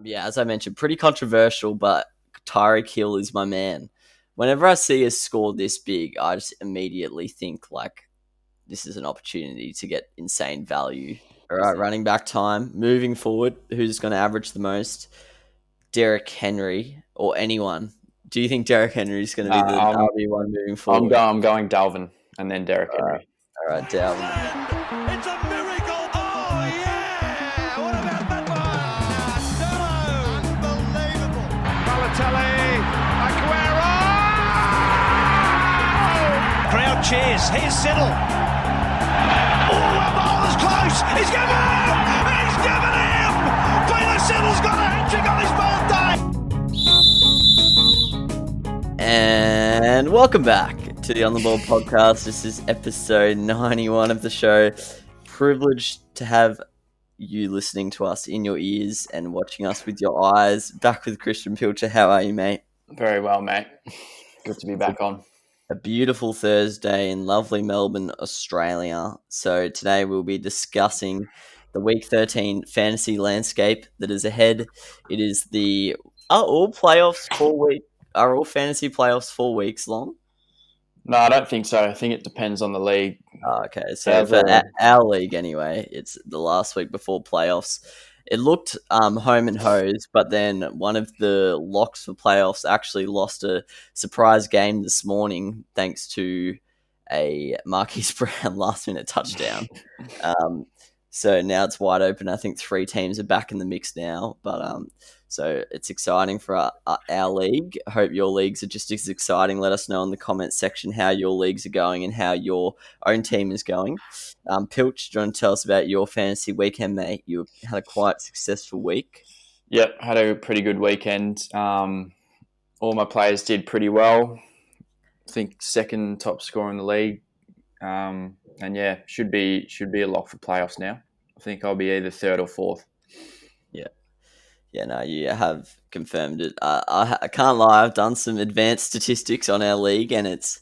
Yeah, as I mentioned, pretty controversial, but Tyreek Hill is my man. Whenever I see a score this big, I just immediately think like this is an opportunity to get insane value. All right, running back time. Moving forward, who's going to average the most? Derrick Henry or anyone? Do you think Derrick Henry is going to be the RB1 moving forward? I'm going Dalvin and then Derrick Henry. All right, Dalvin. It's a miracle! Oh, yeah! What about that one? No! Unbelievable! Balotelli, Aguero! Crowd cheers. Here's Siddle. Oh, the ball is close! He's given him! He's given him! Peter Siddle's got a hat-trick on his birthday! And welcome back to the On the Ball podcast. This is episode 91 of the show. Privileged to have you listening to us in your ears and watching us with your eyes. Back with Christian Pilcher. How are you, mate? Very well, mate. Good to be back on. A beautiful Thursday in lovely Melbourne, Australia. So today we'll be discussing the Week 13 fantasy landscape that is ahead. It is are all fantasy playoffs 4 weeks long? No, I don't think so. I think it depends on the league. Okay, so for our league anyway, it's the last week before playoffs. It looked home and hose, but then one of the locks for playoffs actually lost a surprise game this morning thanks to a Marquise Brown last-minute touchdown. So now it's wide open. I think 3 teams are back in the mix now, but so it's exciting for our league. I hope your leagues are just as exciting. Let us know in the comments section how your leagues are going and how your own team is going. Pilch, do you want to tell us about your fantasy weekend, mate? You had a quite successful week. Yep, had a pretty good weekend. All my players did pretty well. I think second top scorer in the league. And yeah, should be a lock for playoffs now. I think I'll be either third or fourth. Yeah, no, you have confirmed it. I can't lie. I've done some advanced statistics on our league, and it's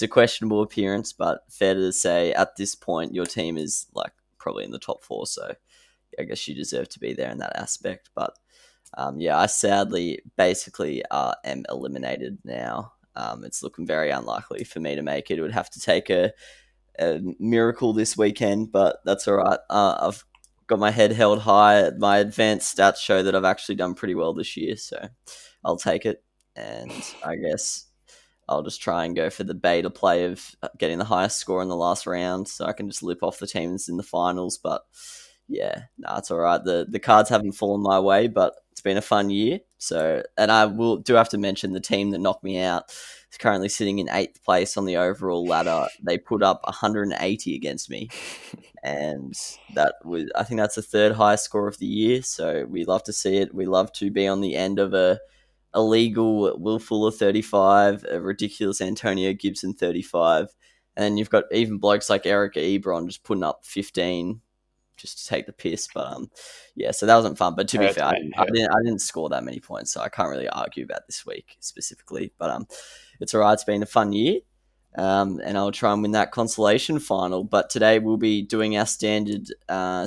a questionable appearance, but fair to say at this point your team is like probably in the top 4, so I guess you deserve to be there in that aspect. But yeah, I sadly basically am eliminated now. It's looking very unlikely for me to make it. It would have to take a miracle this weekend, but that's all right. I've got my head held high. My advanced stats show that I've actually done pretty well this year, so I'll take it. And I guess I'll just try and go for the beta play of getting the highest score in the last round, so I can just lip off the teams in the finals. But yeah, no, it's all right. The cards haven't fallen my way, but it's been a fun year. So, and I do have to mention the team that knocked me out is currently sitting in 8th place on the overall ladder. They put up 180 against me. And I think that's the 3rd highest score of the year. So we love to see it. We love to be on the end of a illegal Will Fuller 35, a ridiculous Antonio Gibson 35. And then you've got even blokes like Eric Ebron just putting up 15 just to take the piss. But yeah, so that wasn't fun. But to be fair, I didn't score that many points, so I can't really argue about this week specifically. But it's all right. It's been a fun year. And I'll try and win that consolation final. But today we'll be doing our standard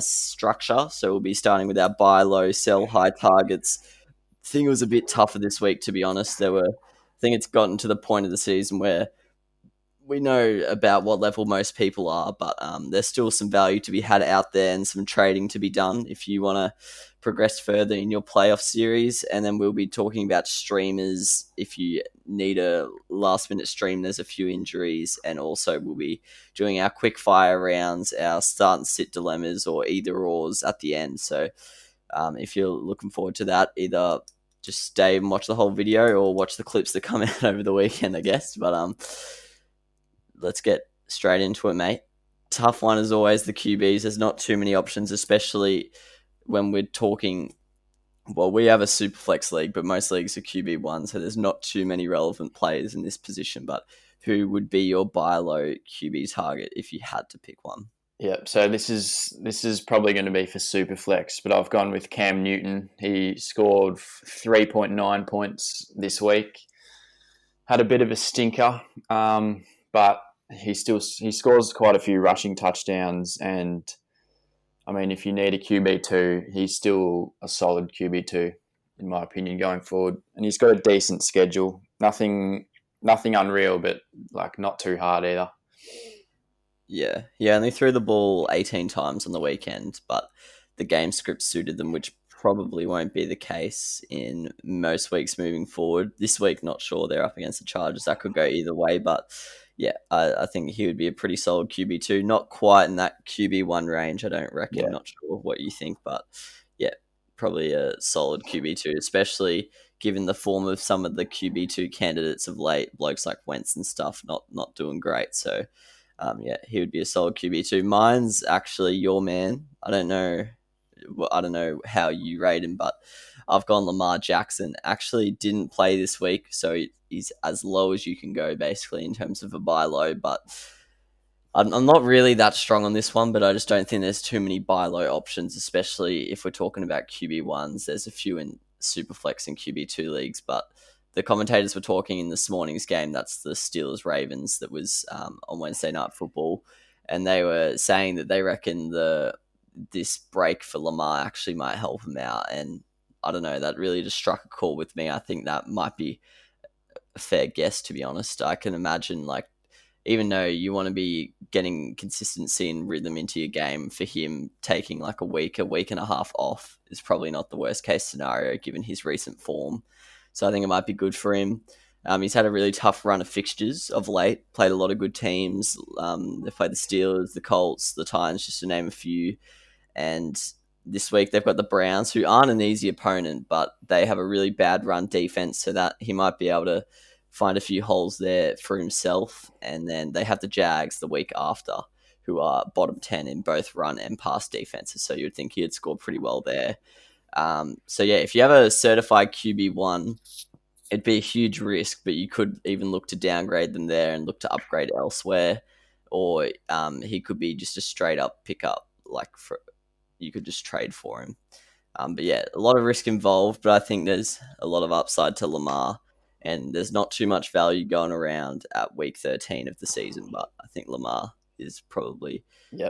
structure. So we'll be starting with our buy low, sell high targets. I think it was a bit tougher this week, to be honest. I think it's gotten to the point of the season where we know about what level most people are, but there's still some value to be had out there and some trading to be done if you want to progress further in your playoff series. And then we'll be talking about streamers if you need a last minute stream. There's a few injuries, and also we'll be doing our quick fire rounds, our start and sit dilemmas, or either ors at the end. So if you're looking forward to that, either just stay and watch the whole video or watch the clips that come out over the weekend, I guess. But let's get straight into it, mate. Tough one as always, the QBs. There's not too many options, especially when we're talking. Well, we have a super flex league, but most leagues are QB1, so there's not too many relevant players in this position. But who would be your buy low QB target if you had to pick one? Yeah, so this is probably going to be for super flex, but I've gone with Cam Newton. He scored 3.9 points this week. Had a bit of a stinker, but he scores quite a few rushing touchdowns, and I mean, if you need a QB2, he's still a solid QB2. in my opinion, going forward. And he's got a decent schedule. Nothing unreal, but like not too hard either. Yeah, he only threw the ball 18 times on the weekend, but the game script suited them, which probably won't be the case in most weeks moving forward. This week, not sure. They're up against the Chargers. That could go either way, but yeah, I think he would be a pretty solid QB2. Not quite in that QB1 range, I don't reckon. Yeah. Not sure what you think, but yeah, probably a solid QB2, especially given the form of some of the QB2 candidates of late, blokes like Wentz and stuff, not doing great. So yeah, he would be a solid QB2. Mine's actually your man. I don't know how you rate him, but I've gone Lamar Jackson. Actually didn't play this week, so he's as low as you can go, basically, in terms of a buy low. But I'm not really that strong on this one, but I just don't think there's too many buy low options, especially if we're talking about QB1s. There's a few in Superflex and QB2 leagues, but the commentators were talking in this morning's game, that's the Steelers-Ravens that was on Wednesday Night Football, and they were saying that they reckon this break for Lamar actually might help him out, and I don't know, that really just struck a chord with me. I think that might be a fair guess, to be honest. I can imagine, like, even though you want to be getting consistency and rhythm into your game, for him taking like a week and a half off is probably not the worst case scenario given his recent form. So I think it might be good for him. He's had a really tough run of fixtures of late, played a lot of good teams. They've played the Steelers, the Colts, the Titans, just to name a few. And this week they've got the Browns, who aren't an easy opponent, but they have a really bad run defense, so that he might be able to find a few holes there for himself. And then they have the Jags the week after, who are bottom 10 in both run and pass defenses, so you'd think he'd score pretty well there. So yeah, if you have a certified QB1, it'd be a huge risk, but you could even look to downgrade them there and look to upgrade elsewhere, or he could be just a straight up pickup, you could just trade for him. But yeah, a lot of risk involved, but I think there's a lot of upside to Lamar, and there's not too much value going around at week 13 of the season, but I think Lamar is probably,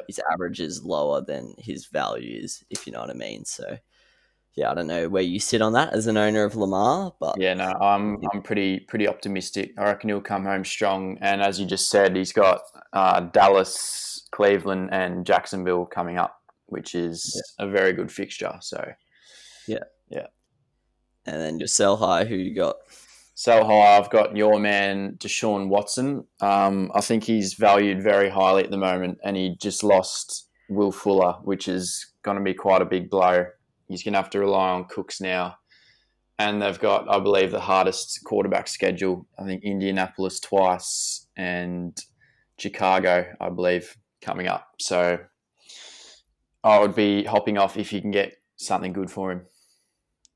his average is lower than his value is, if you know what I mean. So yeah, I don't know where you sit on that as an owner of Lamar, but yeah, no, I'm pretty optimistic. I reckon he'll come home strong, and as you just said, he's got Dallas, Cleveland, and Jacksonville coming up, which is a very good fixture. So yeah. And then your sell high, who you got? Sell high, I've got your man Deshaun Watson. I think he's valued very highly at the moment, and he just lost Will Fuller, which is going to be quite a big blow. He's going to have to rely on Cooks now. And they've got, I believe, the hardest quarterback schedule. I think Indianapolis twice and Chicago, I believe, coming up. So I would be hopping off if you can get something good for him.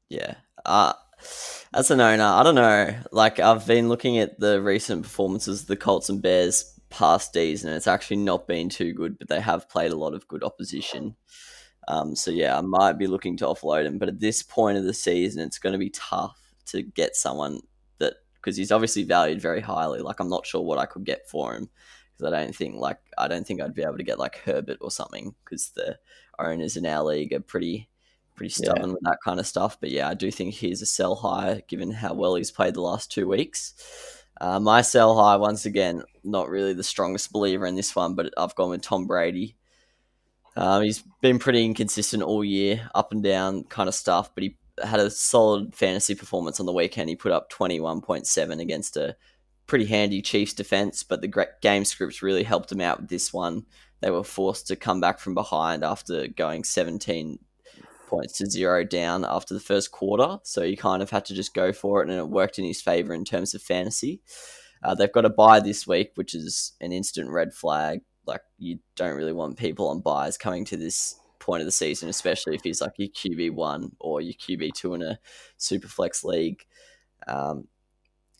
Yeah. As an owner, I don't know. Like, I've been looking at the recent performances of the Colts and Bears past D's, and it's actually not been too good, but they have played a lot of good opposition. So yeah, I might be looking to offload him, but at this point of the season, it's going to be tough to get someone that, because he's obviously valued very highly. Like, I'm not sure what I could get for him, because I don't think I'd be able to get like Herbert or something, because the owners in our league are pretty stubborn with that kind of stuff. But yeah, I do think he's a sell high given how well he's played the last 2 weeks. My sell high, once again, not really the strongest believer in this one, but I've gone with Tom Brady. He's been pretty inconsistent all year, up and down kind of stuff, but he had a solid fantasy performance on the weekend. He put up 21.7 against a pretty handy Chiefs defense, but the game scripts really helped him out with this one. They were forced to come back from behind after going 17 points to 0 down after the first quarter, so he kind of had to just go for it, and it worked in his favor in terms of fantasy. They've got a bye this week, which is an instant red flag. Like, you don't really want people on buys coming to this point of the season, especially if he's like your QB1 or your QB2 in a super flex league. And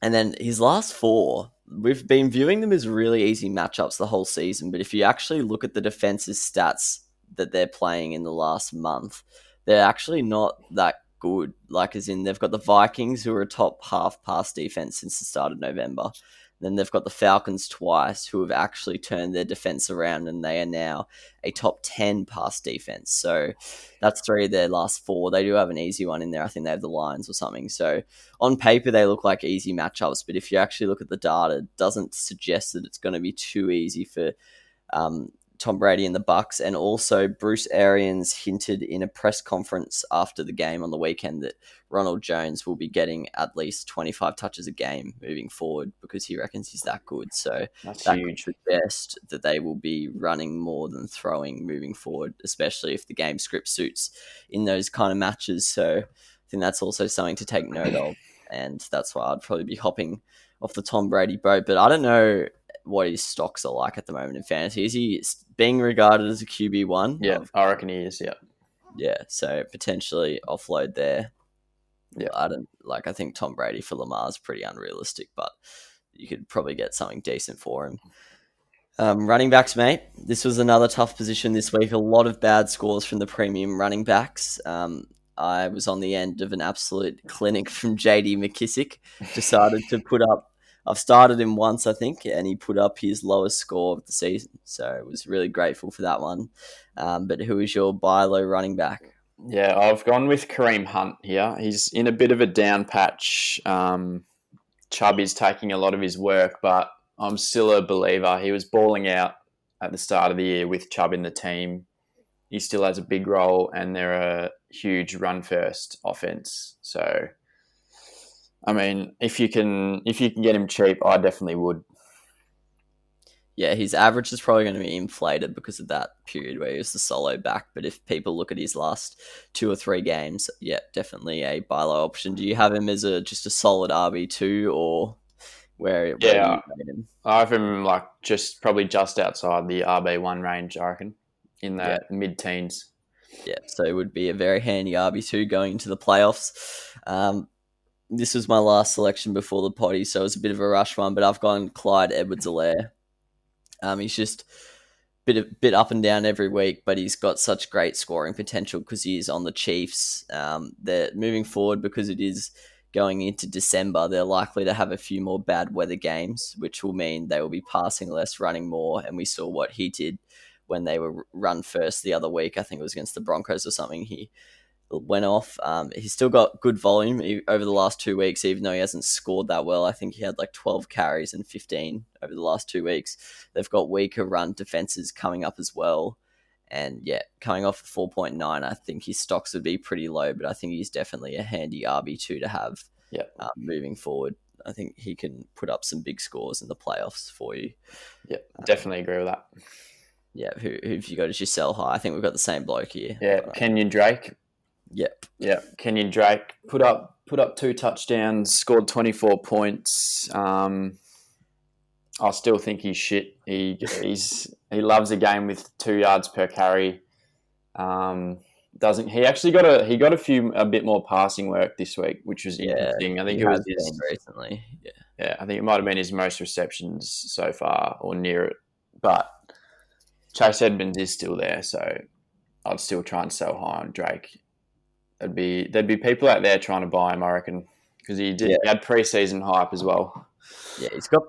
then his last 4, we've been viewing them as really easy matchups the whole season, but if you actually look at the defense's stats that they're playing in the last month, they're actually not that good. Like, as in, they've got the Vikings, who are a top half pass defense since the start of November. Then they've got the Falcons twice, who have actually turned their defense around, and they are now a top 10 pass defense. So that's 3 of their last 4. They do have an easy one in there. I think they have the Lions or something. So on paper, they look like easy matchups, but if you actually look at the data, it doesn't suggest that it's going to be too easy for Tom Brady and the Bucks. And also Bruce Arians hinted in a press conference after the game on the weekend that Ronald Jones will be getting at least 25 touches a game moving forward because he reckons he's that good. So that's that huge. could suggest that they will be running more than throwing moving forward, especially if the game script suits in those kind of matches. So I think that's also something to take note of. And that's why I'd probably be hopping off the Tom Brady boat. But I don't know what his stocks are like at the moment in fantasy. Is he being regarded as a QB1? Yeah, I reckon he is, yeah. Yeah, so potentially offload there. Yeah. I think Tom Brady for Lamar is pretty unrealistic, but you could probably get something decent for him. Running backs, mate. This was another tough position this week. A lot of bad scores from the premium running backs. I was on the end of an absolute clinic from JD McKissick. Decided to put up, I've started him once, I think, and he put up his lowest score of the season. So I was really grateful for that one. But who is your buy low running back? Yeah, I've gone with Kareem Hunt here. He's in a bit of a down patch. Chubb is taking a lot of his work, but I'm still a believer. He was balling out at the start of the year with Chubb in the team. He still has a big role, and they're a huge run-first offense. So, I mean, if you can get him cheap, I definitely would. Yeah, his average is probably going to be inflated because of that period where he was the solo back. But if people look at his last 2 or 3 games, yeah, definitely a buy low option. Do you have him as just a solid RB2 or where do you rate him? I have him probably just outside the RB1 range, I reckon, in the mid-teens. Yeah, so it would be a very handy RB2 going into the playoffs. This was my last selection before the potty, so it was a bit of a rush one, but I've gone Clyde Edwards-Helaire. He's just bit up and down every week, but he's got such great scoring potential because he is on the Chiefs. They're moving forward because it is going into December. They're likely to have a few more bad weather games, which will mean they will be passing less, running more. And we saw what he did when they were run first the other week. I think it was against the Broncos or something. He went off. He's still got good volume over the last 2 weeks, even though he hasn't scored that well. I think he had 12 carries and 15 over the last 2 weeks. They've got weaker run defenses coming up as well. And yeah, coming off 4.9, I think his stocks would be pretty low, but I think he's definitely a handy RB2 to have moving forward. I think he can put up some big scores in the playoffs for you. Yeah, definitely agree with that. Yeah, who have you got as your sell high? I think we've got the same bloke here. Yeah, Kenyon Drake. Yep. Yeah, Kenyon Drake put up 2 touchdowns, scored 24 points. I still think he's shit. He loves a game with 2 yards per carry. He actually got a bit more passing work this week, which was interesting. I think it was recently. Yeah, I think it might have been his most receptions so far or near it. But Chase Edmonds is still there, so I'd still try and sell high on Drake. There'd be people out there trying to buy him, I reckon, because he had preseason hype as well. Yeah, he's got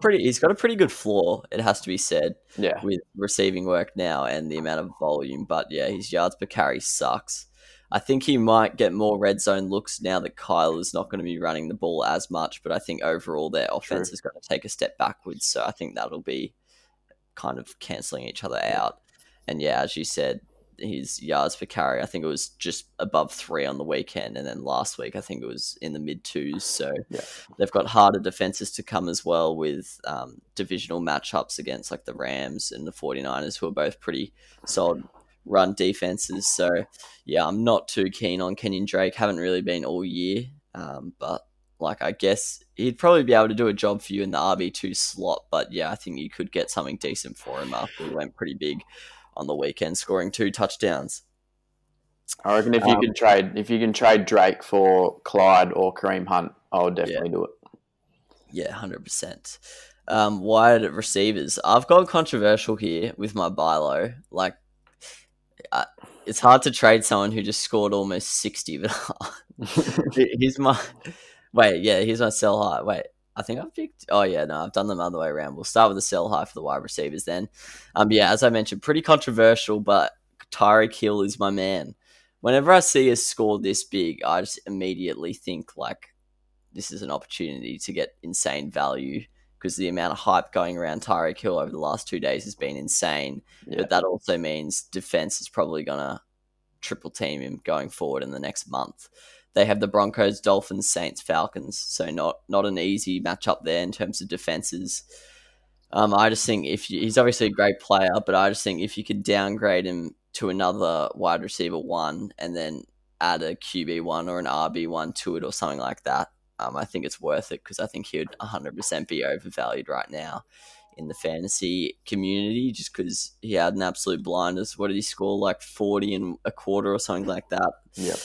a pretty good floor, it has to be said. Yeah, with receiving work now and the amount of volume, but yeah, his yards per carry sucks. I think he might get more red zone looks now that Kyle is not going to be running the ball as much, but I think overall their offense is going to take a step backwards, so I think that'll be kind of cancelling each other out. And yeah, as you said, his yards per carry, I think it was just above 3 on the weekend, and then last week I think it was in the mid 2s. So they've got harder defenses to come as well with divisional matchups against the Rams and the 49ers, who are both pretty solid run defenses. So yeah, I'm not too keen on Kenyon Drake. Haven't really been all year, but I guess he'd probably be able to do a job for you in the RB2 slot. But yeah, I think you could get something decent for him after he went pretty big on the weekend, scoring 2 touchdowns. I reckon if you can trade Drake for Clyde or Kareem Hunt, I would definitely do it. Yeah, 100%. Wide receivers. I've got controversial here with my buy low. It's hard to trade someone who just scored almost 60, but here's my sell high. Wait, I think I've picked. Oh yeah, no, I've done them the other way around. We'll start with the sell high for the wide receivers then. Yeah, as I mentioned, pretty controversial, but Tyreek Hill is my man. Whenever I see a score this big, I just immediately think like this is an opportunity to get insane value because the amount of hype going around Tyreek Hill over the last 2 days has been insane. Yeah. But that also means defense is probably gonna triple team him going forward in the next month. They have the Broncos, Dolphins, Saints, Falcons, so not an easy matchup there in terms of defenses. I just think he's obviously a great player, but I just think if you could downgrade him to another wide receiver one and then add a QB one or an RB one to it or something like that, I think it's worth it because I think he would 100% be overvalued right now in the fantasy community just because he had an absolute blinders. What did he score? Like 40 and a quarter or something like that. Yep.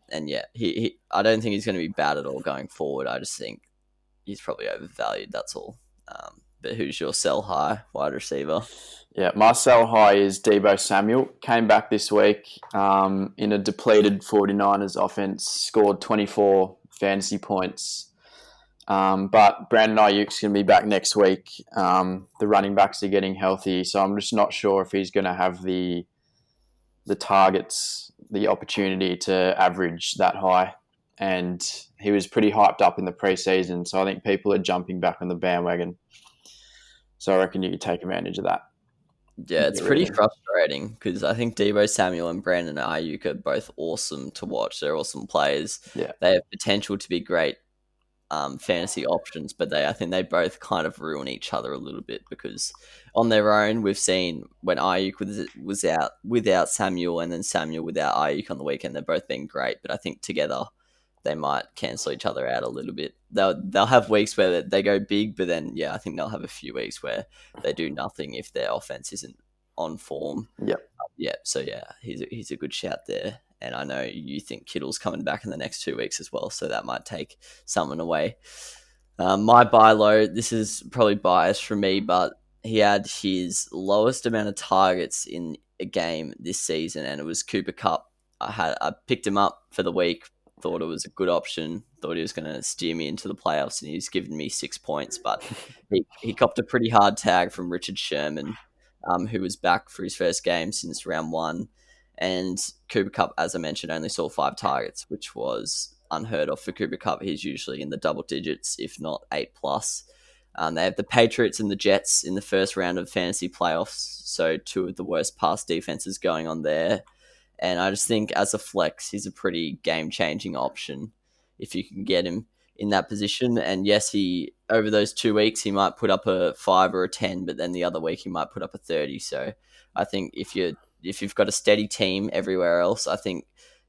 And yeah, he I don't think he's going to be bad at all going forward. I just think he's probably overvalued. That's all. But who's your sell high wide receiver? Yeah, my sell high is Deebo Samuel. Came back this week in a depleted 49ers offense, scored 24 fantasy points. But Brandon Ayuk's going to be back next week. The running backs are getting healthy, so I'm just not sure if he's going to have the targets, the opportunity to average that high. And he was pretty hyped up in the preseason, so I think people are jumping back on the bandwagon. So I reckon you could take advantage of that. Yeah, it's pretty frustrating because I think Deebo Samuel and Brandon Ayuk are both awesome to watch. They're awesome players. Yeah. They have potential to be great fantasy options, but I think they both kind of ruin each other a little bit because on their own, we've seen when Ayuk was out without Samuel and then Samuel without Ayuk on the weekend, they've both been great. But I think together they might cancel each other out a little bit. They'll have weeks where they go big, but then yeah, I think they'll have a few weeks where they do nothing if their offense isn't on form. Yep. Yeah. So yeah, he's a good shout there. And I know you think Kittle's coming back in the next 2 weeks as well, so that might take someone away. My buy low, this is probably biased from me, but he had his lowest amount of targets in a game this season, and it was Cooper Kupp. I picked him up for the week, thought it was a good option, thought he was going to steer me into the playoffs, and he's given me 6 points, but he copped a pretty hard tag from Richard Sherman, who was back for his first game since round one. And Cooper Kupp, as I mentioned, only saw 5 targets, which was unheard of for Cooper Kupp. He's usually in the double digits, if not 8+. They have the Patriots and the Jets in the first round of fantasy playoffs, so 2 of the worst pass defenses going on there. And I just think as a flex, he's a pretty game-changing option if you can get him in that position. And yes, over those 2 weeks, he might put up a 5 or a 10, but then the other week he might put up a 30. So I think if you've got a steady team everywhere else, I think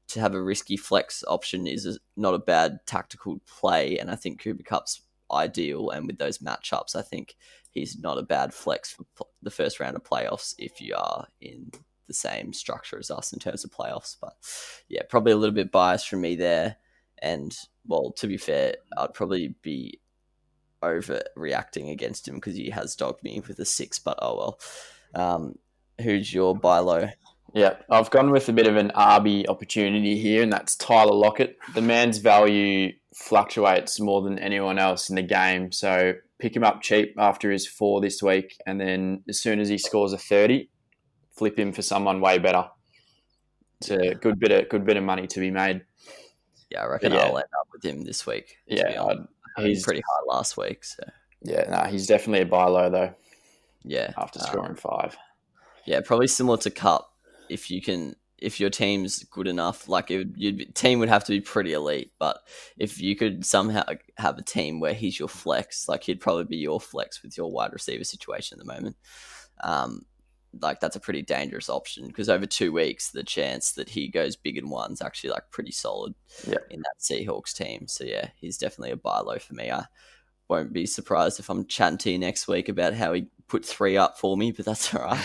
to have a risky flex option is not a bad tactical play. And I think Cooper Kupp's ideal. And with those matchups, I think he's not a bad flex for the first round of playoffs if you are in the same structure as us in terms of playoffs. But yeah, probably a little bit biased from me there. And well, to be fair, I'd probably be overreacting against him because he has dogged me with a 6, but oh well. Who's your buy low? Yeah, I've gone with a bit of an RB opportunity here, and that's Tyler Lockett. The man's value fluctuates more than anyone else in the game, so pick him up cheap after his 4 this week, and then as soon as he scores a 30, flip him for someone way better. It's a good bit of money to be made. Yeah, I reckon I'll end up with him this week. Yeah, he's pretty high last week. So yeah, he's definitely a buy low though. Yeah, after scoring 5. Yeah, probably similar to Kupp. If your team's good enough, like your team would have to be pretty elite. But if you could somehow have a team where he's your flex, like he'd probably be your flex with your wide receiver situation at the moment. Like that's a pretty dangerous option because over 2 weeks, the chance that he goes big in one's actually like pretty solid in that Seahawks team. So yeah, he's definitely a buy low for me. I won't be surprised if I'm chatting to you next week about how he put 3 up for me, but that's all right.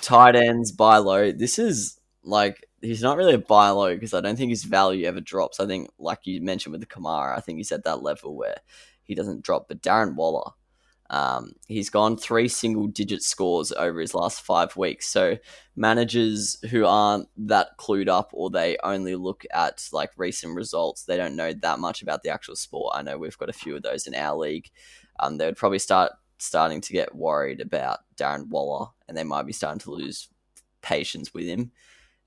Tight ends, buy low. This is like, he's not really a buy low because I don't think his value ever drops. I think, like you mentioned with the Kamara, I think he's at that level where he doesn't drop. But Darren Waller, He's gone 3 single-digit scores over his last 5 weeks. So managers who aren't that clued up, or they only look at like recent results, they don't know that much about the actual sport. I know we've got a few of those in our league. They would probably starting to get worried about Darren Waller, and they might be starting to lose patience with him.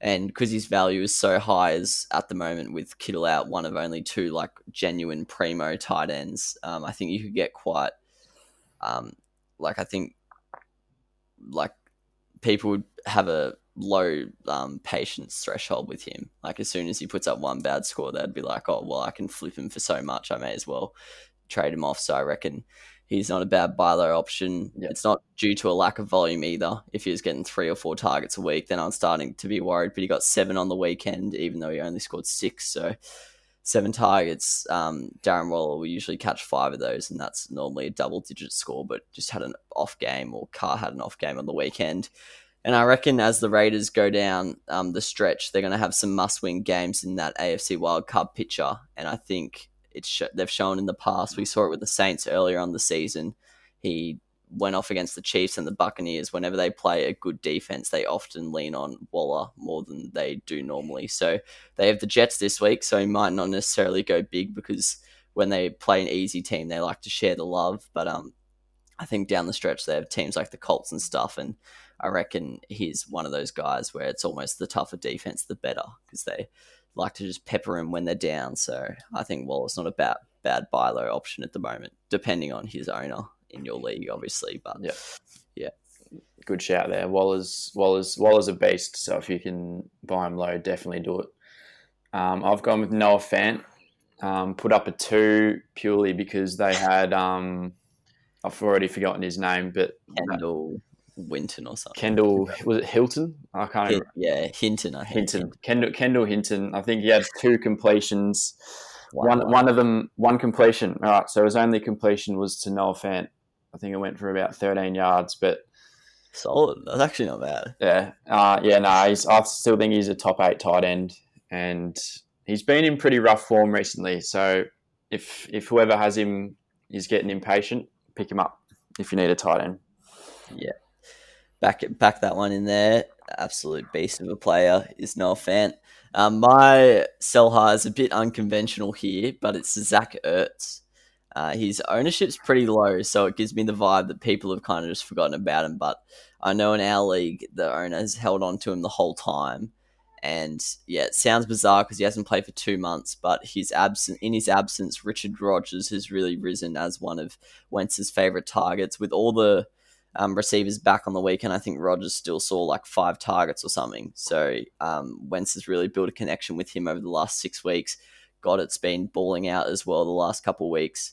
And because his value is so high as at the moment, with Kittle out, one of only 2 like genuine primo tight ends, I think you could get quite I think like people would have a low patience threshold with him. Like as soon as he puts up one bad score, they'd be like, oh well, I can flip him for so much, I may as well trade him off. So I reckon he's not a bad buy low option. Yep. It's not due to a lack of volume either. If he was getting 3 or 4 targets a week, then I'm starting to be worried. But he got 7 on the weekend, even though he only scored 6. So 7 targets. Darren Waller will usually catch 5 of those, and that's normally a double-digit score, but just had an off game, or Carr had an off game on the weekend. And I reckon as the Raiders go down the stretch, they're going to have some must-win games in that AFC wildcard picture, and I think they've shown in the past. We saw it with the Saints earlier on the season. He went off against the Chiefs and the Buccaneers. Whenever they play a good defense, they often lean on Waller more than they do normally. So they have the Jets this week, so he might not necessarily go big, because when they play an easy team, they like to share the love. But I think down the stretch, they have teams like the Colts and stuff, and I reckon he's one of those guys where it's almost the tougher defense, the better, because they like to just pepper him when they're down. So I think Waller's not a bad buy low option at the moment, depending on his owner in your league, obviously. But yeah, good shout there. Waller's a beast. So if you can buy him low, definitely do it. I've gone with Noah Fant. Put up a 2 purely because they had I've already forgotten his name, but Kendall Winton or something. Kendall, was it Hilton? I can't remember. Yeah, Hinton. I think. Hinton. Kendall Hinton. I think he had 2 completions. One of them, 1 completion. All right, so his only completion was to Noah Fant. I think it went for about 13 yards, but solid. That's actually not bad. Yeah. I still think he's a top 8 tight end, and he's been in pretty rough form recently. So if whoever has him is getting impatient, pick him up if you need a tight end. Yeah. Back that one in there. Absolute beast of a player is Noah Fant. My sell high is a bit unconventional here, but it's Zach Ertz. His ownership's pretty low, so it gives me the vibe that people have kind of just forgotten about him. But I know in our league, the owner has held on to him the whole time. And yeah, it sounds bizarre because he hasn't played for 2 months, but in his absence, Richard Rodgers has really risen as one of Wentz's favorite targets. With all the receivers back on the weekend, I think Rodgers still saw like 5 targets or something. So Wentz has really built a connection with him over the last 6 weeks. Goddett's been balling out as well the last couple of weeks.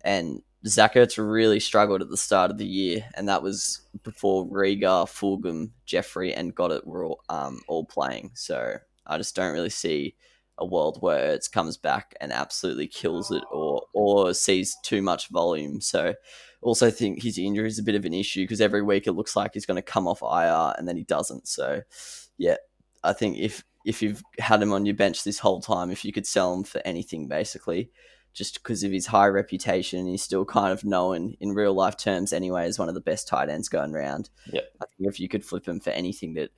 And Zach Ertz really struggled at the start of the year, and that was before Rieger, Fulgham, Jeffrey, and Goddett were all playing. So I just don't really see a world where Ertz comes back and absolutely kills it, or sees too much volume. So also think his injury is a bit of an issue, because every week it looks like he's going to come off IR and then he doesn't. So yeah, I think if you've had him on your bench this whole time, if you could sell him for anything, basically, just because of his high reputation, he's still kind of known in real life terms anyway as one of the best tight ends going around. Yep. I think if you could flip him for anything that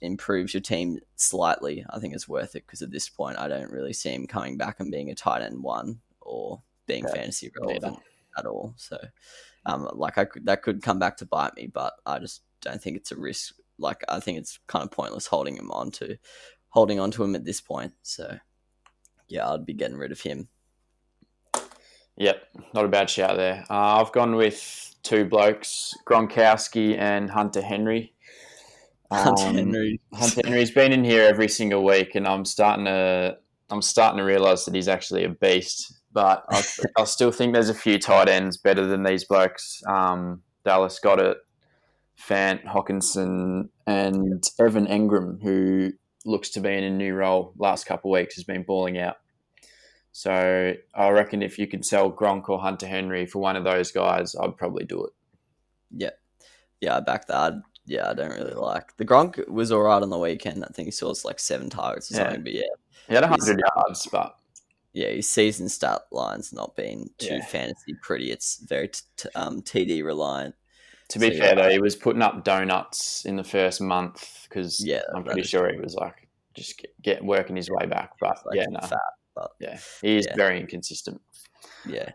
improves your team slightly, I think it's worth it, because at this point I don't really see him coming back and being a tight end 1 or being fantasy relevant at all. So that could come back to bite me, but I just don't think it's a risk. Like, I think it's kind of pointless holding on to him at this point. So yeah, I'd be getting rid of him. Yep, not a bad shout there. I've gone with 2 blokes, Gronkowski and Hunter Henry. Hunter Henry's been in here every single week, and I'm starting to realise that he's actually a beast. But I still think there's a few tight ends better than these blokes. Dallas Goedert, Fant, Hawkinson, and Evan Engram, who looks to be in a new role last couple of weeks, has been balling out. So I reckon if you can sell Gronk or Hunter Henry for one of those guys, I'd probably do it. Yeah, I back that. I don't really like the Gronk. Was all right on the weekend. I think he saw like 7 targets or something. But yeah, he had 100 yards, but Yeah, his season stat line's not been too fantasy pretty. It's very TD reliant. To be fair, though, he was putting up donuts in the first month because I'm pretty sure he was like just get working his way back. But he is very inconsistent. Yeah,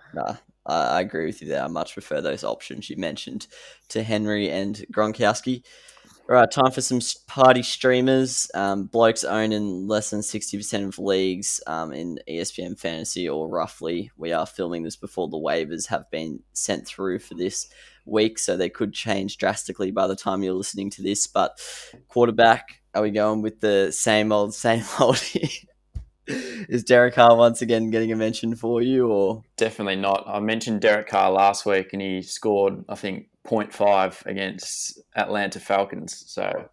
I agree with you there. I much prefer those options you mentioned to Henry and Gronkowski. All right, time for some party streamers. Blokes own in less than 60% of leagues in ESPN Fantasy, or roughly. We are filming this before the waivers have been sent through for this week, so they could change drastically by the time you're listening to this. But quarterback, are we going with the same old here? Is Derek Carr once again getting a mention for you, or definitely not? I mentioned Derek Carr last week, and he scored, I think, 0.5 against Atlanta Falcons. So,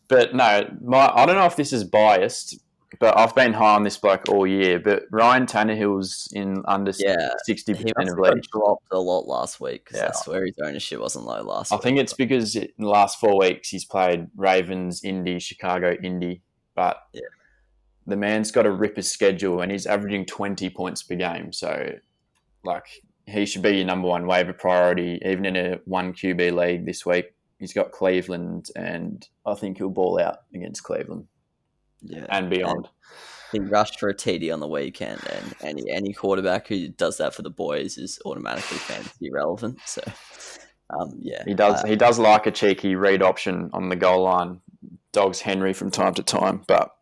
but no, I don't know if this is biased, but I've been high on this bloke all year. But Ryan Tannehill's in under 60% of leagues. Dropped a lot last week because I swear his ownership wasn't low last week. I think it's because in the last 4 weeks he's played Ravens, Indy, Chicago, Indy, but the man's got a ripper schedule and he's averaging 20 points per game. So, like, he should be your number one waiver priority, even in a 1 QB league this week. He's got Cleveland, and I think he'll ball out against Cleveland and beyond. And he rushed for a TD on the weekend, and any quarterback who does that for the boys is automatically fantasy relevant. So, he does like a cheeky read option on the goal line. Dogs Henry from time to time, but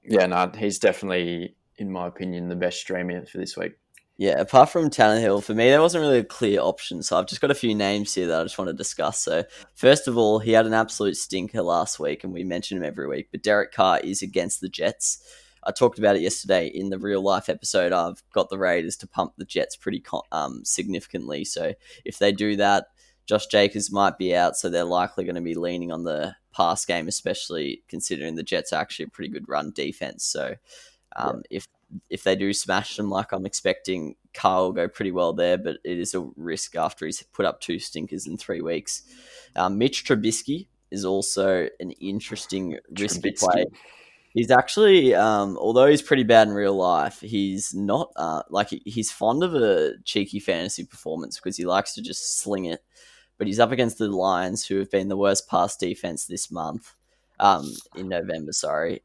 he's definitely, in my opinion, the best streamer for this week. Yeah, apart from Tannehill, for me, there wasn't really a clear option. So I've just got a few names here that I just want to discuss. So first of all, he had an absolute stinker last week, and we mention him every week. But Derek Carr is against the Jets. I talked about it yesterday in the real life episode. I've got the Raiders to pump the Jets pretty significantly. So if they do that, Josh Jacobs might be out, so they're likely going to be leaning on the pass game, especially considering the Jets are actually a pretty good run defense. So if they do smash them like I'm expecting, Carr will go pretty well there, but it is a risk after he's put up 2 stinkers in 3 weeks. Mitch Trubisky is also an interesting risky play. He's actually, although he's pretty bad in real life, he's not he's fond of a cheeky fantasy performance because he likes to just sling it. But he's up against the Lions, who have been the worst pass defense this month, in November,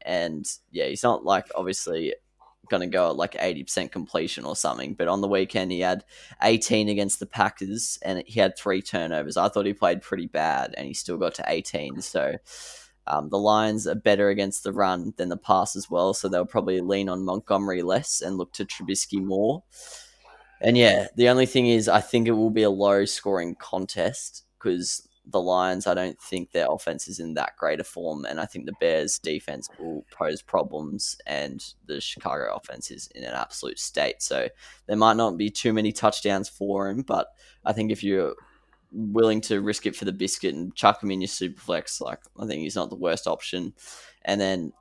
and he's not obviously going to go at 80% completion or something, but on the weekend he had 18 against the Packers and he had 3 turnovers. I thought he played pretty bad and he still got to 18. So the Lions are better against the run than the pass as well, so they'll probably lean on Montgomery less and look to Trubisky more. And the only thing is I think it will be a low scoring contest because the Lions, I don't think their offense is in that great a form, and I think the Bears' defense will pose problems, and the Chicago offense is in an absolute state. So there might not be too many touchdowns for him, but I think if you're willing to risk it for the biscuit and chuck him in your Superflex, I think he's not the worst option. And then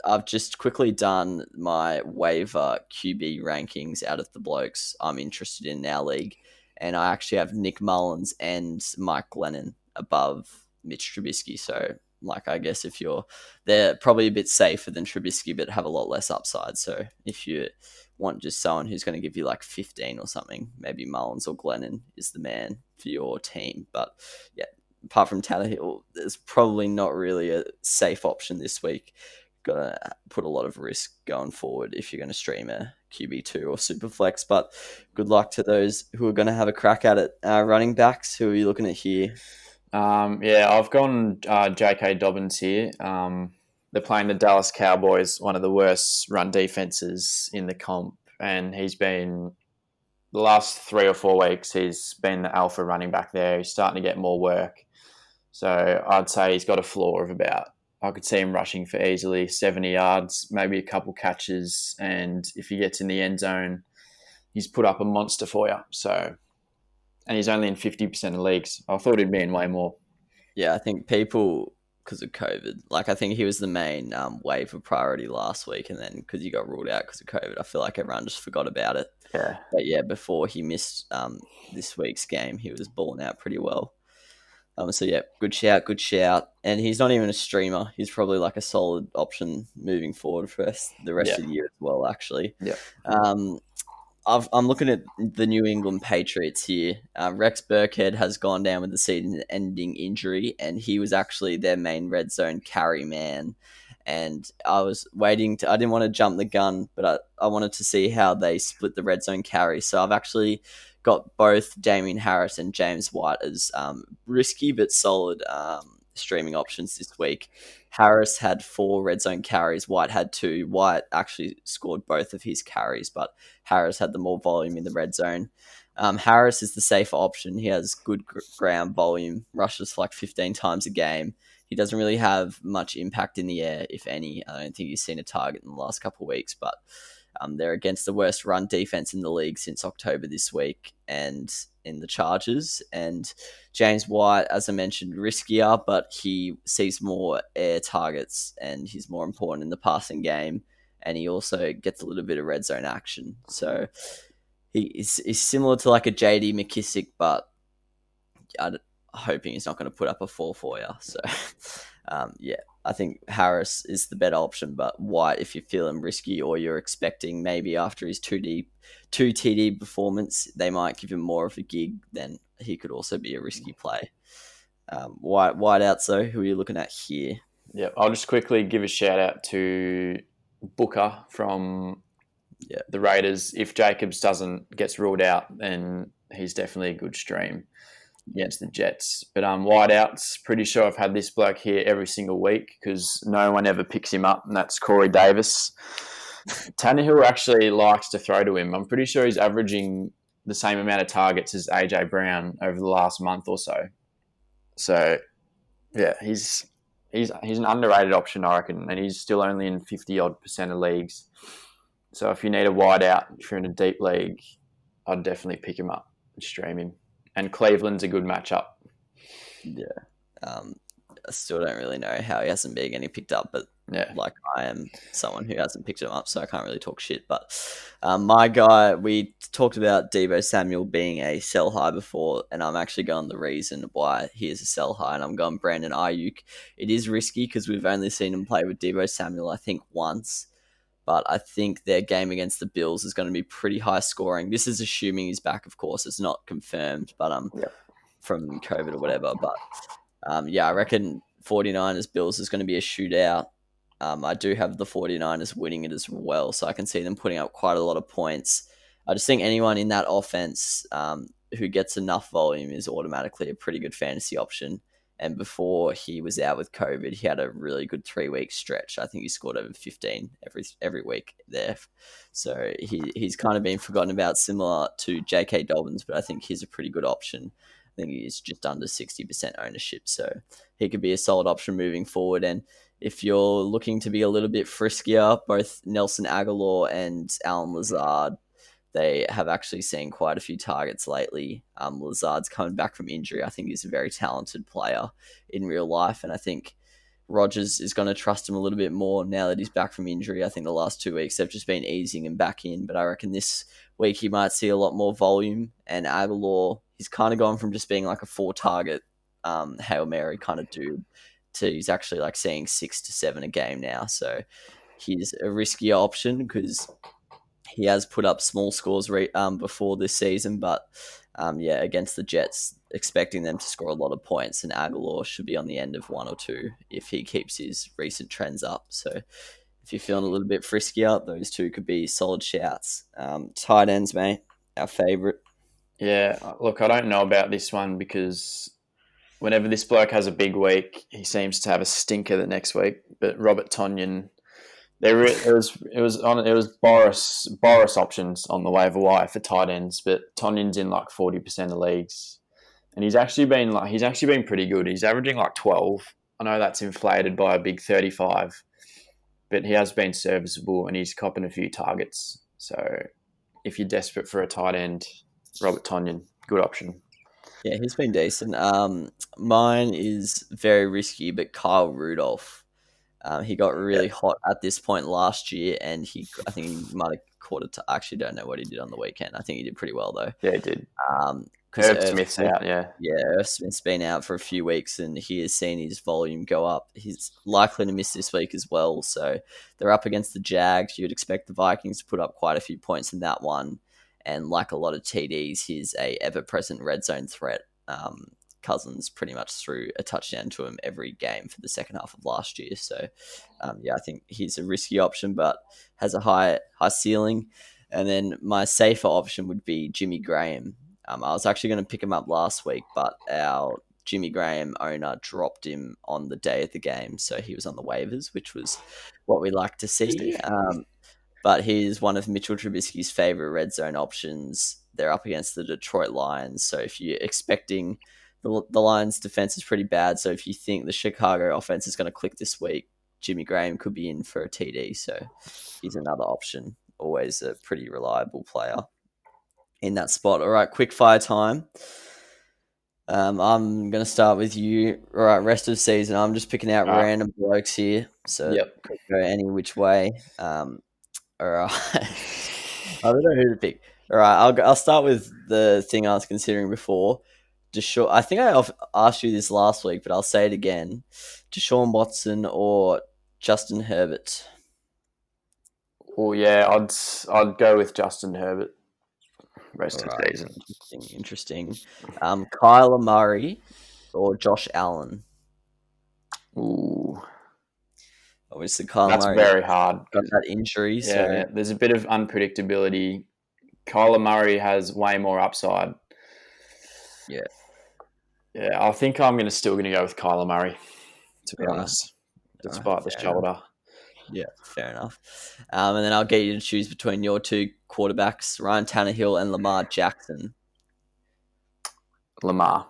I've just quickly done my waiver QB rankings out of the blokes I'm interested in our league, and I actually have Nick Mullins and Mike Glennon above Mitch Trubisky. So, I guess they're probably a bit safer than Trubisky, but have a lot less upside. So, if you want just someone who's going to give you 15 or something, maybe Mullins or Glennon is the man for your team. But apart from Tannehill, there's probably not really a safe option this week. Got to put a lot of risk going forward if you're going to stream a QB2 or Superflex. But good luck to those who are going to have a crack at it. Running backs, who are you looking at here? I've gone J.K. Dobbins here. They're playing the Dallas Cowboys, one of the worst run defenses in the comp, and he's been the last 3 or 4 weeks. He's been the alpha running back there. He's starting to get more work, so I'd say he's got a floor of about. I could see him rushing for easily 70 yards, maybe a couple catches, and if he gets in the end zone, he's put up a monster for you. So. And he's only in 50% of leagues. I thought he'd be in way more. Yeah, I think people, because of COVID, I think he was the main waiver priority last week. And then because he got ruled out because of COVID, I feel like everyone just forgot about it. Yeah. But before he missed this week's game, he was balling out pretty well. Good shout. And he's not even a streamer. He's probably a solid option moving forward for the rest of the year as well, actually. Yeah. I'm looking at the New England Patriots here. Rex Burkhead has gone down with the season-ending injury, and he was actually their main red zone carry man. And I was waiting I didn't want to jump the gun, but I wanted to see how they split the red zone carry. So I've actually got both Damien Harris and James White as risky but solid streaming options this week. Harris had 4 red zone carries. White had 2. White actually scored both of his carries, but Harris had the more volume in the red zone. Harris is the safer option. He has good ground volume, rushes for like 15 times a game. He doesn't really have much impact in the air, if any. I don't think he's seen a target in the last couple of weeks, but they're against the worst run defense in the league since October this week and in the Chargers. And James White, as I mentioned, riskier, but he sees more air targets and he's more important in the passing game. And he also gets a little bit of red zone action. So he's similar to like a JD McKissick, but I'm hoping he's not going to put up a 4 for you. So, yeah, I think Harris is the better option, but White, if you're feeling risky or you're expecting maybe after his 2 TD performance, they might give him more of a gig, then he could also be a risky play. White out, so who are you looking at here? Yeah, I'll just quickly give a shout out to Booker from the Raiders. If Jacobs gets ruled out, then he's definitely a good stream against the Jets. But wideouts, pretty sure I've had this bloke here every single week because no one ever picks him up, and that's Corey Davis. Tannehill actually likes to throw to him. I'm pretty sure he's averaging the same amount of targets as AJ Brown over the last month or so. So, yeah, he's an underrated option, I reckon, and he's still only in 50-odd% of leagues. So if you need a wideout, if you're in a deep league, I'd definitely pick him up and stream him. And Cleveland's a good matchup. Yeah. I still don't really know how he hasn't been getting picked up, but like I am someone who hasn't picked him up, so I can't really talk shit. But my guy, we talked about Deebo Samuel being a sell high before, and I'm actually going the reason why he is a sell high, and I'm going Brandon Ayuk. It is risky because we've only seen him play with Deebo Samuel, I think, once. But I think their game against the Bills is going to be pretty high scoring. This is assuming he's back, of course. It's not confirmed, but from COVID or whatever. But I reckon 49ers Bills is going to be a shootout. I do have the 49ers winning it as well, so I can see them putting up quite a lot of points. I just think anyone in that offense who gets enough volume is automatically a pretty good fantasy option. And before he was out with COVID, he had a really good 3-week stretch. I think he scored over 15 every week there. So he's kind of been forgotten about, similar to J.K. Dobbins, but I think he's a pretty good option. I think he's just under 60% ownership. So he could be a solid option moving forward. And if you're looking to be a little bit friskier, both Nelson Aguilar and Alan Lazard, they have actually seen quite a few targets lately. Lazard's coming back from injury. I think he's a very talented player in real life, and I think Rodgers is going to trust him a little bit more now that he's back from injury. I think the last 2 weeks they've just been easing him back in, but I reckon this week he might see a lot more volume. And Aguilar, he's kind of gone from just being like a 4-target Hail Mary kind of dude to he's actually like seeing 6 to 7 a game now. So he's a riskier option because he has put up small scores before this season, but against the Jets, expecting them to score a lot of points, and Aguilar should be on the end of 1 or 2 if he keeps his recent trends up. So if you're feeling a little bit friskier, those 2 could be solid shouts. Tight ends, mate, our favourite. Yeah, look, I don't know about this one because whenever this bloke has a big week, he seems to have a stinker the next week. But Robert Tonyan, it was Boris options on the waiver wire for tight ends, but Tonyan's in like 40% of leagues, and he's actually been pretty good. He's averaging like 12. I know that's inflated by a big 35, but he has been serviceable and he's copping a few targets. So if you're desperate for a tight end, Robert Tonyan, good option. Yeah, he's been decent. Mine is very risky, but Kyle Rudolph. He got really hot at this point last year, and I think he might have caught it. I actually don't know what he did on the weekend. I think he did pretty well though. Yeah, he did. Herb Smith's out. Yeah, Herb Smith's been out for a few weeks, and he has seen his volume go up. He's likely to miss this week as well. So they're up against the Jags. You'd expect the Vikings to put up quite a few points in that one. And like a lot of TDs, he's a ever-present red zone threat. Cousins pretty much threw a touchdown to him every game for the second half of last year. So, I think he's a risky option, but has a high ceiling. And then my safer option would be Jimmy Graham. I was actually going to pick him up last week, but our Jimmy Graham owner dropped him on the day of the game, so he was on the waivers, which was what we like to see. But he's one of Mitchell Trubisky's favorite red zone options. They're up against the Detroit Lions, so if you're expecting the Lions' defense is pretty bad, so if you think the Chicago offense is going to click this week, Jimmy Graham could be in for a TD, so he's another option. Always a pretty reliable player in that spot. All right, quick fire time. I'm going to start with you. All right, rest of season. I'm just picking out random blokes here, so could go any which way. All right. I don't know who to pick. All right, I'll start with the thing I was considering before. I think I asked you this last week, but I'll say it again. Deshaun Watson or Justin Herbert? Oh yeah, I'd go with Justin Herbert. Rest of the season. Interesting. Kyler Murray or Josh Allen? Ooh. Obviously, Kyler That's Murray very hard. Got that injury. Yeah, there's a bit of unpredictability. Kyler Murray has way more upside. Yeah. Yeah, I think I'm still going to go with Kyler Murray, to be honest, despite the shoulder. Enough. Yeah, fair enough. And then I'll get you to choose between your two quarterbacks, Ryan Tannehill and Lamar Jackson. Lamar.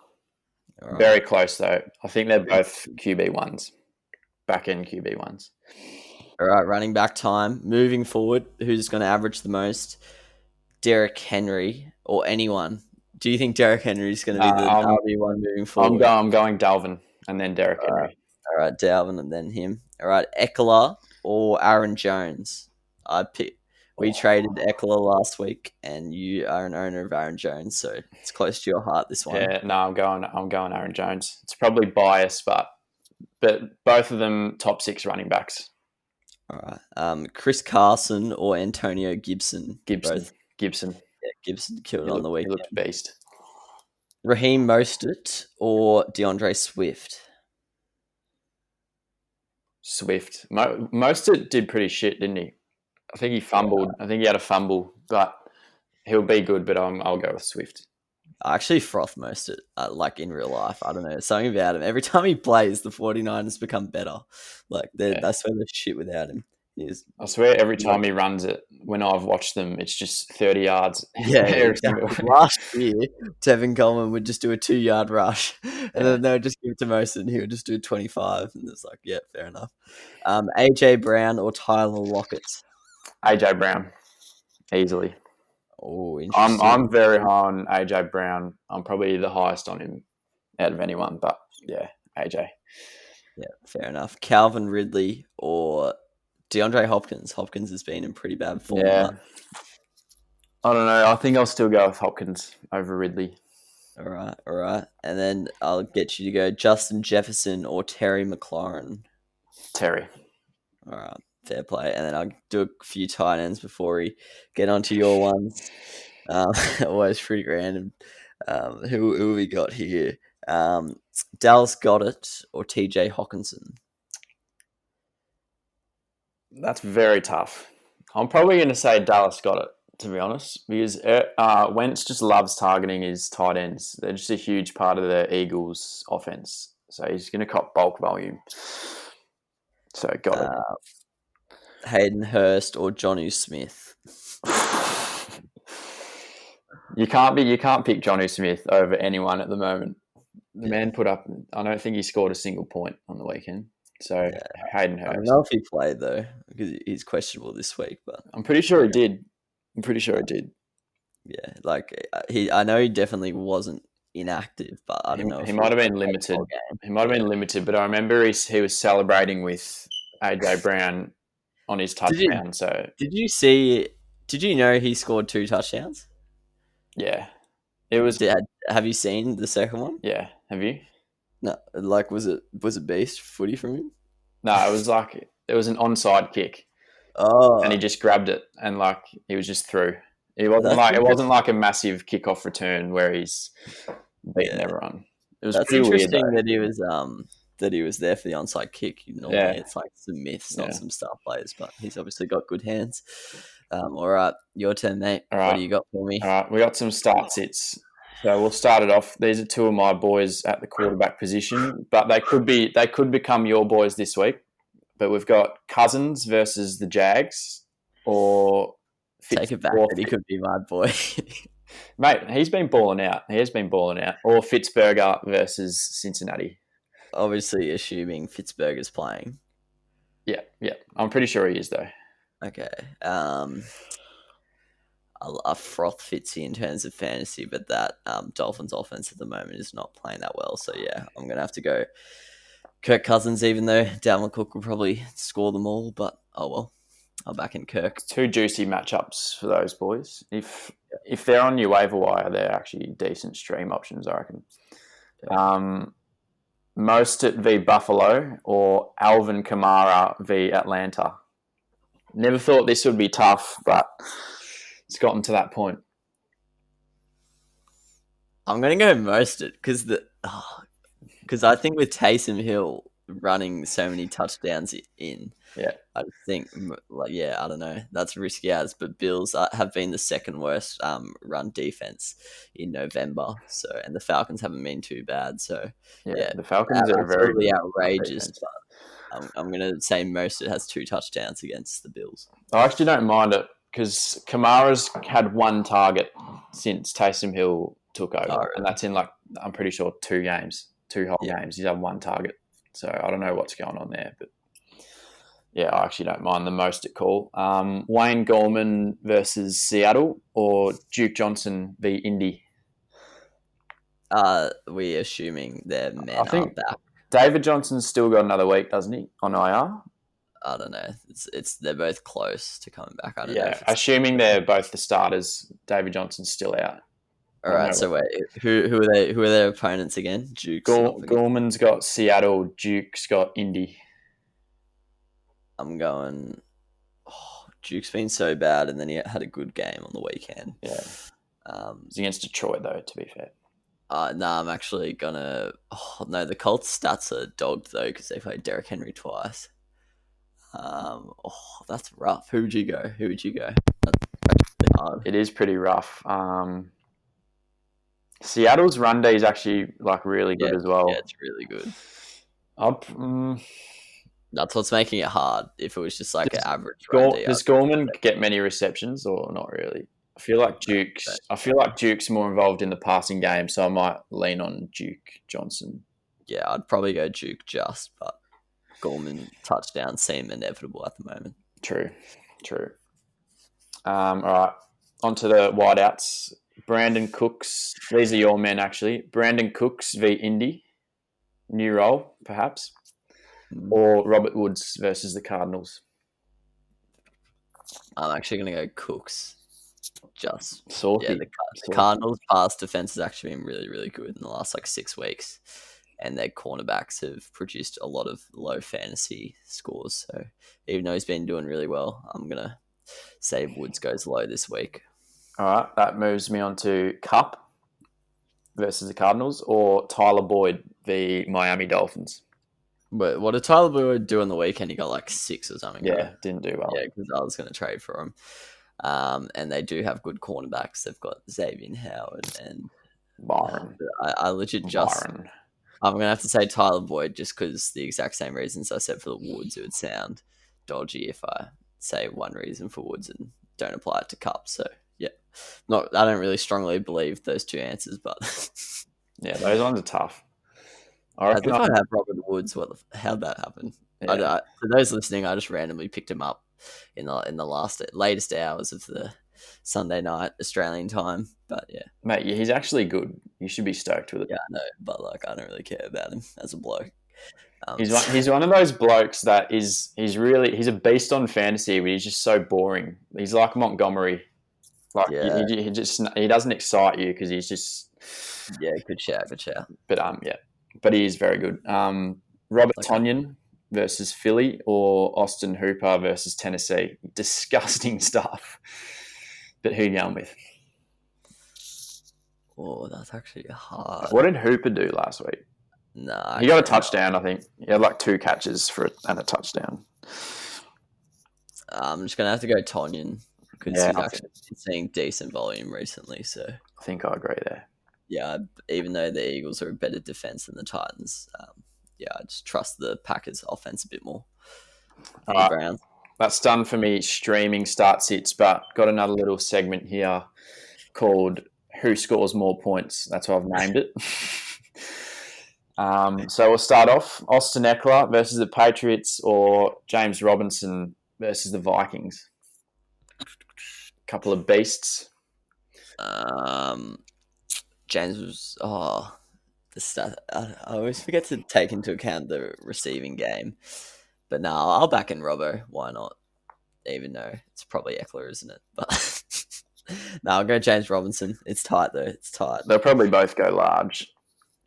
Right. Very close, though. I think they're both QB1s, back-end QB1s. All right, running back time. Moving forward, who's going to average the most? Derrick Henry or anyone? Do you think Derrick Henry is going to be the RB1 moving forward? I'm going Dalvin and then Derrick Henry. All right, Dalvin and then him. All right, Eckler or Aaron Jones? We traded Eckler last week, and you are an owner of Aaron Jones, so it's close to your heart, this one. Yeah, no, I'm going Aaron Jones. It's probably biased, but both of them top 6 running backs. All right. Chris Carson or Antonio Gibson? Gibson. Yeah, Gibson killed on the weekend. He looked a beast. Raheem Mostert or DeAndre Swift? Swift. Mostert did pretty shit, didn't he? I think he fumbled. I think he had a fumble, but he'll be good, but I'll go with Swift. I actually froth Mostert, like in real life. I don't know. Something about him. Every time he plays, the 49ers become better. Like, I swear they're shit without him. I swear every time he runs it, when I've watched them, it's just 30 yards. Yeah, exactly. Last year, Tevin Coleman would just do a 2-yard rush, and then they would just give it to Mostert, and he would just do 25. And it's like, yeah, fair enough. AJ Brown or Tyler Lockett? AJ Brown, easily. Oh, interesting. I'm very high on AJ Brown. I'm probably the highest on him out of anyone, but yeah, AJ. Yeah, fair enough. Calvin Ridley or DeAndre Hopkins. Hopkins has been in pretty bad form. Yeah. I don't know. I think I'll still go with Hopkins over Ridley. All right. And then I'll get you to go Justin Jefferson or Terry McLaurin. Terry. All right. Fair play. And then I'll do a few tight ends before we get onto your ones. Always pretty random. Who we got here? Dallas Goedert or TJ Hawkinson? That's very tough. I'm probably going to say Dallas Goedert, to be honest, because Wentz just loves targeting his tight ends. They're just a huge part of the Eagles' offense. So he's going to cop bulk volume. So Goedert. Hayden Hurst or Jonnu Smith? You can't pick Jonnu Smith over anyone at the moment. The man put up, I don't think he scored a single point on the weekend. So Hayden Hurst. I don't know if he played though, because he's questionable this week, but I'm pretty sure he did. Yeah, like I know he definitely wasn't inactive, but I don't know. He might have been limited. He might have been limited, but I remember he was celebrating with AJ Brown on his touchdown. Did you know he scored 2 touchdowns? Yeah, it was. Have you seen the second one? Yeah, have you? No, like was it beast footy from him? No, it was like it was an onside kick. Oh, and he just grabbed it and like he was just through, It wasn't That's like a massive kickoff return where he's beating everyone. It was That's pretty weird interesting though. that he was there for the onside kick. Normally, Yeah. it's like some myths, not Yeah. some star players, but he's obviously got good hands. All right, your turn, mate. All What right. do you got for me? All right, we got some start sits. So we'll start it off. These are two of my boys at the quarterback position, but they could become your boys this week. But we've got Cousins versus the Jags, or Take it back that he could be my boy. Mate, he's been balling out. He has been balling out. Or Fitzberger versus Cincinnati. Obviously, assuming Fitzberger's playing. Yeah. I'm pretty sure he is though. Okay. I froth Fitzy in terms of fantasy, but that Dolphins offense at the moment is not playing that well. So yeah, I'm gonna have to go Kirk Cousins, even though Dalvin Cook will probably score them all. But oh well, I'll back in Kirk. Two juicy matchups for those boys. If they're on your waiver wire, they're actually decent stream options, I reckon. Mostert v Buffalo or Alvin Kamara v Atlanta. Never thought this would be tough, but it's gotten to that point. I'm gonna go Mostert because I think with Taysom Hill running so many touchdowns in, I think I don't know, that's risky as. But Bills have been the second worst run defense in November, and the Falcons haven't been too bad. So the Falcons are very outrageous. But I'm gonna say Mostert has 2 touchdowns against the Bills. I actually don't mind it because Kamara's had 1 target since Taysom Hill took over, and that's in I'm pretty sure 2 games. 2 whole games. He's had 1 target. So I don't know what's going on there. But yeah, I actually don't mind the most at call. Wayne Gallman versus Seattle or Duke Johnson v Indy? We're assuming their men I think are back. David Johnson's still got another week, doesn't he, on IR? I don't know. It's they're both close to coming back. I don't know. Yeah, assuming they're both the starters, David Johnson's still out. All right, so wait, who are they? Who are their opponents again? Duke's. Gorman's got Seattle. Duke's got Indy. I'm going. Duke's been so bad, and then he had a good game on the weekend. Yeah, it's against Detroit though. To be fair. No, I'm actually gonna. Oh no, the Colts stats are dogged though because they played Derrick Henry twice. That's rough. Who would you go? That's actually hard. It is pretty rough. Seattle's run D is actually really good as well. Yeah, it's really good. That's what's making it hard. If it was just an average run D. Does Gorman get many receptions or not really? I feel like Duke's more involved in the passing game, so I might lean on Duke Johnson. Yeah, I'd probably go Duke but Gorman touchdowns seem inevitable at the moment. True. All right, on to the wideouts. Brandon Cooks. These are your men, actually. Brandon Cooks v Indy. New role, perhaps. Or Robert Woods versus the Cardinals. I'm actually going to go Cooks. The Cardinals' pass defense has actually been really, really good in the last 6 weeks. And their cornerbacks have produced a lot of low fantasy scores. So even though he's been doing really well, I'm going to say Woods goes low this week. All right, that moves me on to Cup versus the Cardinals or Tyler Boyd v Miami Dolphins. But what did Tyler Boyd do on the weekend? He got 6 or something. Yeah, didn't do well. Yeah, because I was going to trade for him. And they do have good cornerbacks. They've got Xavier Howard and Byron. I'm going to have to say Tyler Boyd just because the exact same reasons I said for the Woods. It would sound dodgy if I say one reason for Woods and don't apply it to Cup. So, yeah. I don't really strongly believe those 2 answers, but... yeah, those ones are tough. I think I have Robert Woods. How'd that happen? Yeah. For those listening, I just randomly picked him up in the latest hours of the Sunday night Australian time. But yeah, mate, he's actually good. You should be stoked with it. Yeah, I know, but I don't really care about him as a bloke. He's one of those blokes that he's a beast on fantasy, but he's just so boring. He's like Montgomery. He doesn't excite you because he's just good shout. But he is very good. Robert Tonyan versus Philly or Austin Hooper versus Tennessee. Disgusting stuff. But who you going with? Oh, that's actually hard. What did Hooper do last week? Nah, He got a touchdown, I think. He had like 2 catches and a touchdown. I'm just gonna have to go Tonyan because Yeah, he's actually been seeing decent volume recently. So I think I agree there. yeah, even though the Eagles are a better defense than the Titans, I just trust the Packers' offense a bit more. All right. Browns. That's done for me streaming start sits, but got another little segment here called Who Scores More Points. That's what I've named it. So we'll start off. Austin Eckler versus the Patriots or James Robinson versus the Vikings. Couple of beasts. James was the stat. I always forget to take into account the receiving game, but no, I'll back in Robbo. Why not? Even though it's probably Eckler, isn't it? But no, I'll go James Robinson. It's tight though. It's tight. They'll probably both go large.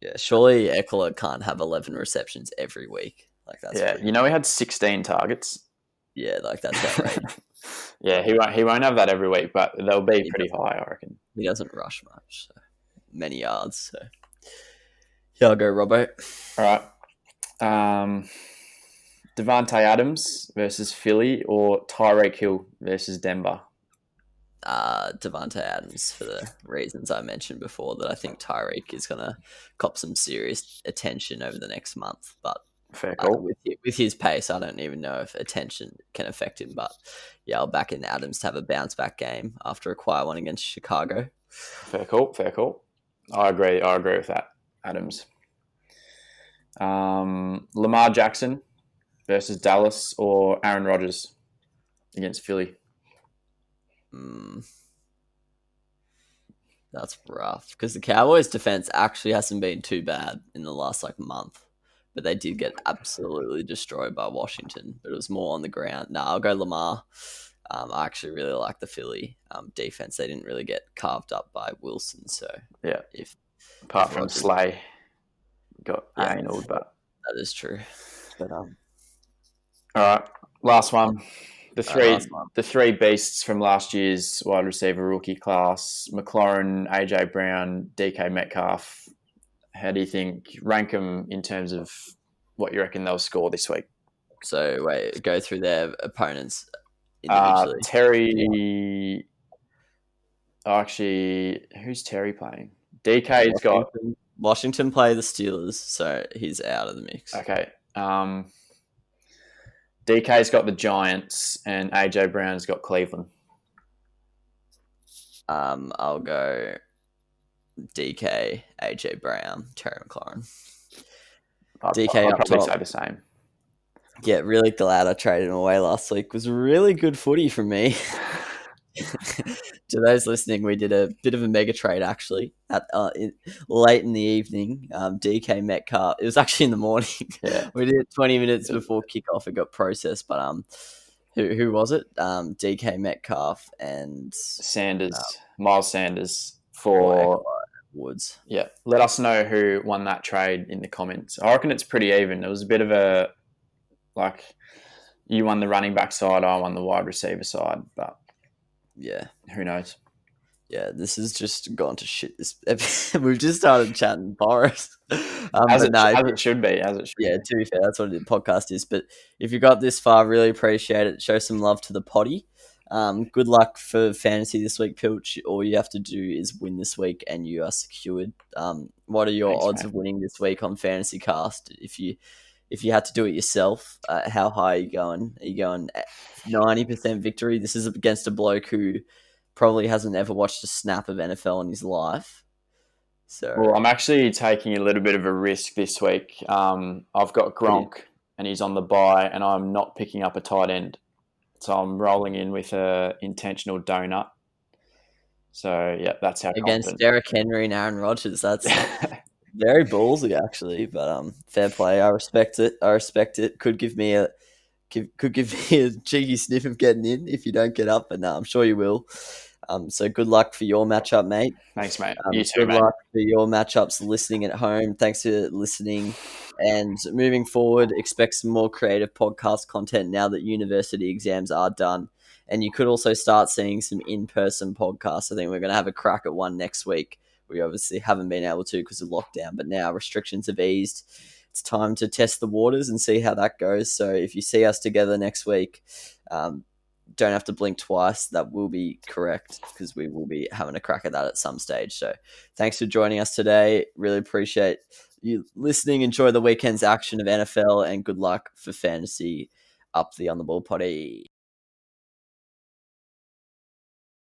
Yeah, surely Eckler can't have 11 receptions every week. Like that's he had 16 targets. Yeah, like that's outrageous. Yeah, he won't have that every week, but they'll be pretty high, I reckon. He doesn't rush much, so many yards. So yeah, I'll go Robbo. All right. Devontae Adams versus Philly or Tyreek Hill versus Denver? Devontae Adams for the reasons I mentioned before, that I think Tyreek is going to cop some serious attention over the next month. But fair call. With his pace, I don't even know if attention can affect him. But yeah, I'll back in Adams to have a bounce back game after a quiet one against Chicago. Fair call. I agree with that, Adams. Lamar Jackson versus Dallas or Aaron Rodgers against Philly? That's rough because the Cowboys' defense actually hasn't been too bad in the last month, but they did get absolutely destroyed by Washington. But it was more on the ground. No, I'll go Lamar. I actually really like the Philly defense. They didn't really get carved up by Wilson. So yeah, apart from Rodgers, Slay got angled, but that is true. But all right, last one. The three beasts from last year's wide receiver rookie class: McLaurin, AJ Brown, DK Metcalf. How do you think, rank them in terms of what you reckon they'll score this week? So wait, go through their opponents individually. Terry. Actually, who's Terry playing? DK's got Washington play the Steelers, so he's out of the mix. Okay. DK's got the Giants and AJ Brown's got Cleveland. I'll go DK, AJ Brown, Terry McLaurin. DK I'd up probably top. say the same. Yeah, really glad I traded him away last week. It was really good footy from me. To those listening, we did a bit of a mega trade actually late in the evening. DK Metcalf. It was actually in the morning. Yeah. We did it 20 minutes before kickoff. It got processed, but who was it? DK Metcalf and Miles Sanders for Woods. Yeah, let us know who won that trade in the comments. I reckon it's pretty even. It was a bit of a you won the running back side, I won the wide receiver side, but yeah, who knows? Yeah, this has just gone to shit. We've just started chatting Boris. As it should be. Yeah, to be fair, that's what the podcast is. But if you got this far, really appreciate it. Show some love to the potty. Good luck for fantasy this week, Pilch. All you have to do is win this week and you are secured. What are your odds of winning this week on Fantasy Cast? If you had to do it yourself, how high are you going? Are you going 90% victory? This is against a bloke who probably hasn't ever watched a snap of NFL in his life. So, well, I'm actually taking a little bit of a risk this week. I've got Gronk and he's on the bye, and I'm not picking up a tight end. So I'm rolling in with a intentional donut. So, yeah, that's how against Derrick Henry and Aaron Rodgers. That's very ballsy, actually. But fair play. I respect it. Could give me a cheeky sniff of getting in if you don't get up, but no, I'm sure you will. So good luck for your matchup, mate. Thanks, mate. You too, good mate. luck for your matchups listening at home. Thanks for listening. And moving forward, expect some more creative podcast content now that university exams are done And you could also start seeing some in-person podcasts. I think we're going to have a crack at one next week. We obviously haven't been able to because of lockdown, but now restrictions have eased. It's time to test the waters and see how that goes. So if you see us together next week, don't have to blink twice. That will be correct because we will be having a crack at that at some stage. So thanks for joining us today. Really appreciate you listening. Enjoy the weekend's action of NFL and good luck for fantasy up the On the Ball potty.